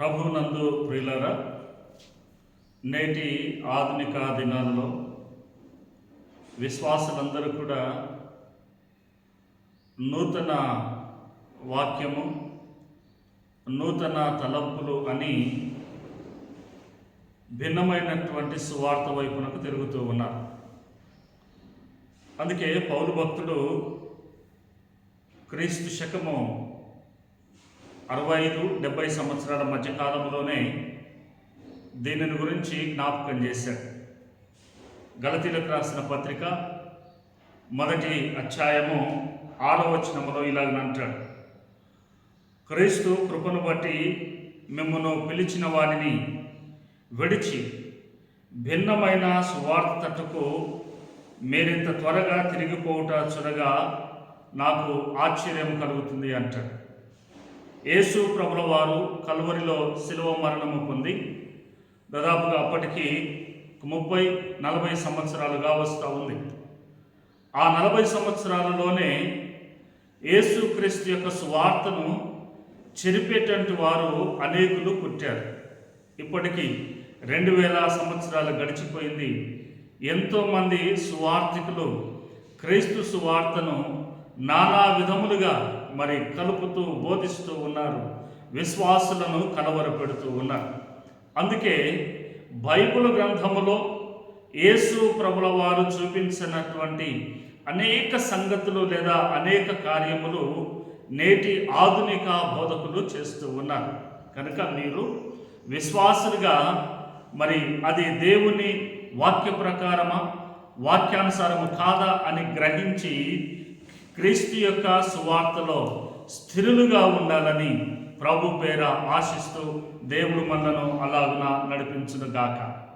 ప్రభునందు ప్రియులారా, నేటి ఆధునిక దినాల్లో విశ్వాసులందరూ కూడా నూతన వాక్యము, నూతన తలంపులు అని భిన్నమైనటువంటి సువార్త వైపునకు తిరుగుతూ ఉన్నారు. అందుకే పౌలు భక్తుడు క్రీస్తు శకము 65-70 సంవత్సరాల మధ్యకాలంలోనే దీనిని గురించి జ్ఞాపకం చేశాడు. గలతీలకు రాసిన పత్రిక 1వ అధ్యాయము 6వ వచనములో ఇలాగనంటాడు: క్రీస్తు కృపను బట్టి మిమ్మును పిలిచిన వారిని విడిచి భిన్నమైన సువార్త తట్టుకు మీరింత త్వరగా తిరిగిపోవుట చూడగా నాకు ఆశ్చర్యం కలుగుతుంది అంటాడు. యేసు ప్రభుల వారు కల్వరిలో శిలువ మరణము పొంది దాదాపుగా అప్పటికి 30-40 సంవత్సరాలుగా వస్తూ ఉంది. ఆ 40 సంవత్సరాలలోనే యేసు క్రీస్తు యొక్క సువార్తను చెరిపేటువంటి వారు అనేకులు పుట్టారు. ఇప్పటికీ 2000 సంవత్సరాలు గడిచిపోయింది. ఎంతోమంది సువార్థికులు క్రీస్తు సువార్తను నానా విధములుగా కలుపుతూ బోధిస్తూ ఉన్నారు, విశ్వాసులను కలవరపెడుతూ ఉన్నారు. అందుకే బైబిల్ గ్రంథములో యేసు ప్రభుల వారు చూపించినటువంటి అనేక సంగతులు లేదా అనేక కార్యములు నేటి ఆధునిక బోధకులు చేస్తూ ఉన్నారు. కనుక మీరు విశ్వాసులుగా అది దేవుని వాక్య ప్రకారమా, వాక్యానుసారము కాదా అని గ్రహించి క్రీస్తు యొక్క సువార్తలో స్థిరులుగా ఉండాలని ప్రభు పేర ఆశిస్తూ దేవుడు మనలను అలాగున నడిపించునుగాక.